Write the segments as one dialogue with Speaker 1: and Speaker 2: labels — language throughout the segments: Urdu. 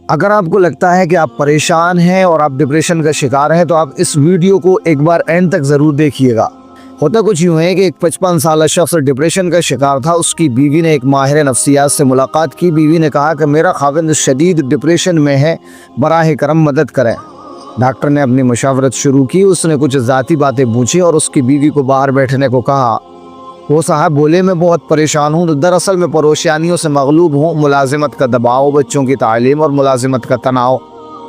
Speaker 1: اگر آپ کو لگتا ہے کہ آپ پریشان ہیں اور آپ ڈپریشن کا شکار ہیں تو آپ اس ویڈیو کو ایک بار اینڈ تک ضرور دیکھیے گا۔ ہوتا کچھ یوں ہے کہ ایک 55 سالہ شخص ڈپریشن کا شکار تھا۔ اس کی بیوی نے ایک ماہر نفسیات سے ملاقات کی۔ بیوی نے کہا کہ میرا خاوند شدید ڈپریشن میں ہے، براہ کرم مدد کریں۔ ڈاکٹر نے اپنی مشاورت شروع کی۔ اس نے کچھ ذاتی باتیں پوچھی اور اس کی بیوی کو باہر بیٹھنے کو کہا۔ وہ صاحب بولے میں بہت پریشان ہوں، دراصل میں پریشانیوں سے مغلوب ہوں۔ ملازمت کا دباؤ، بچوں کی تعلیم اور ملازمت کا تناؤ،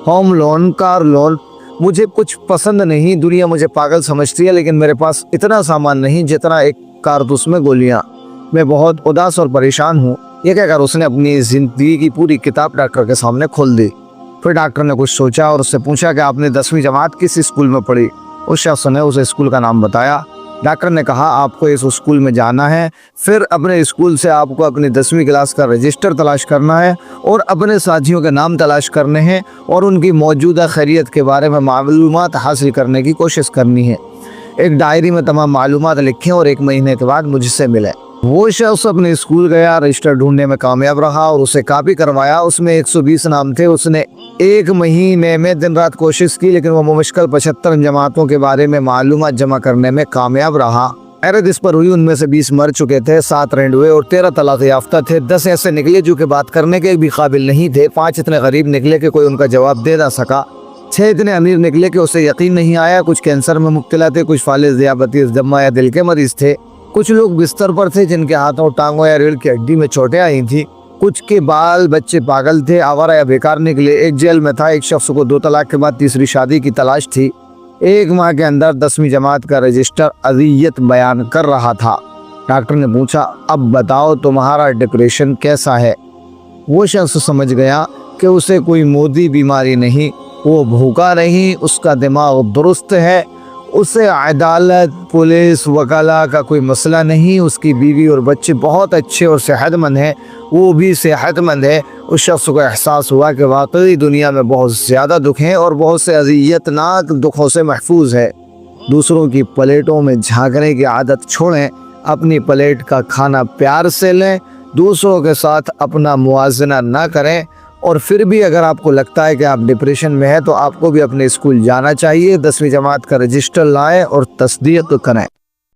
Speaker 1: ہوم لون، کار لون، مجھے کچھ پسند نہیں۔ دنیا مجھے پاگل سمجھتی ہے لیکن میرے پاس اتنا سامان نہیں جتنا ایک کارتوس میں گولیاں۔ میں بہت اداس اور پریشان ہوں۔ یہ کہہ کر اس نے اپنی زندگی کی پوری کتاب ڈاکٹر کے سامنے کھول دی۔ پھر ڈاکٹر نے کچھ سوچا اور اس سے پوچھا کہ آپ نے 10ویں جماعت کس اسکول میں پڑھی؟ اس شخص نے اسے اسکول کا نام بتایا۔ ڈاکٹر نے کہا آپ کو اس اسکول میں جانا ہے، پھر اپنے اسکول سے آپ کو اپنی 10ویں کلاس کا رجسٹر تلاش کرنا ہے اور اپنے ساتھیوں کے نام تلاش کرنے ہیں اور ان کی موجودہ خیریت کے بارے میں معلومات حاصل کرنے کی کوشش کرنی ہے۔ ایک ڈائری میں تمام معلومات لکھیں اور 1 مہینے کے بعد مجھ سے ملیں۔ وہ شخص اپنے اسکول گیا، رجسٹر ڈھونڈنے میں کامیاب رہا اور اسے کاپی کروایا۔ اس میں 120 نام تھے۔ اس نے 1 مہینے میں دن رات کوشش کی لیکن وہ مشکل 75 جماعتوں کے بارے میں معلومات جمع کرنے میں کامیاب رہا۔ حیرت اس پر ہوئی ان میں سے 20 مر چکے تھے، 7 رینڈ ہوئے اور 13 طلاق یافتہ تھے۔ 10 ایسے نکلے جو کہ بات کرنے کے بھی قابل نہیں تھے۔ 5 اتنے غریب نکلے کہ کوئی ان کا جواب دے نہ سکا۔ 6 اتنے امیر نکلے کہ اسے یقین نہیں آیا۔ کچھ کینسر میں مبتلا تھے، کچھ فالج، ذیابطیس، دمہ یا دل کے مریض تھے۔ کچھ لوگ بستر پر تھے جن کے ہاتھوں، ٹانگوں یا ریڑھ کی ہڈی میں چوٹیں آئی تھیں۔ کچھ کے بال بچے پاگل تھے، آوارہ یا بیکار نکلے۔ ایک جیل میں تھا، ایک شخص کو 2 طلاق کے بعد تیسری شادی کی تلاش تھی۔ 1 ماہ کے اندر 10ویں جماعت کا رجسٹر اذیت بیان کر رہا تھا۔ ڈاکٹر نے پوچھا اب بتاؤ تمہارا ڈپریشن کیسا ہے؟ وہ شخص سمجھ گیا کہ اسے کوئی مودی بیماری نہیں، وہ بھوکا نہیں، اس کا دماغ درست ہے، اسے عدالت، پولیس، وکلا کا کوئی مسئلہ نہیں، اس کی بیوی اور بچے بہت اچھے اور صحت مند ہیں، وہ بھی صحت مند ہے۔ اس شخص کو احساس ہوا کہ واقعی دنیا میں بہت زیادہ دکھ ہیں اور بہت سے اذیت ناک دکھوں سے محفوظ ہے۔ دوسروں کی پلیٹوں میں جھانکنے کی عادت چھوڑیں، اپنی پلیٹ کا کھانا پیار سے لیں، دوسروں کے ساتھ اپنا موازنہ نہ کریں، اور پھر بھی اگر آپ کو لگتا ہے کہ آپ ڈپریشن میں ہیں تو آپ کو بھی اپنے اسکول جانا چاہیے۔ 10ویں جماعت کا رجسٹر لائیں اور تصدیق کریں۔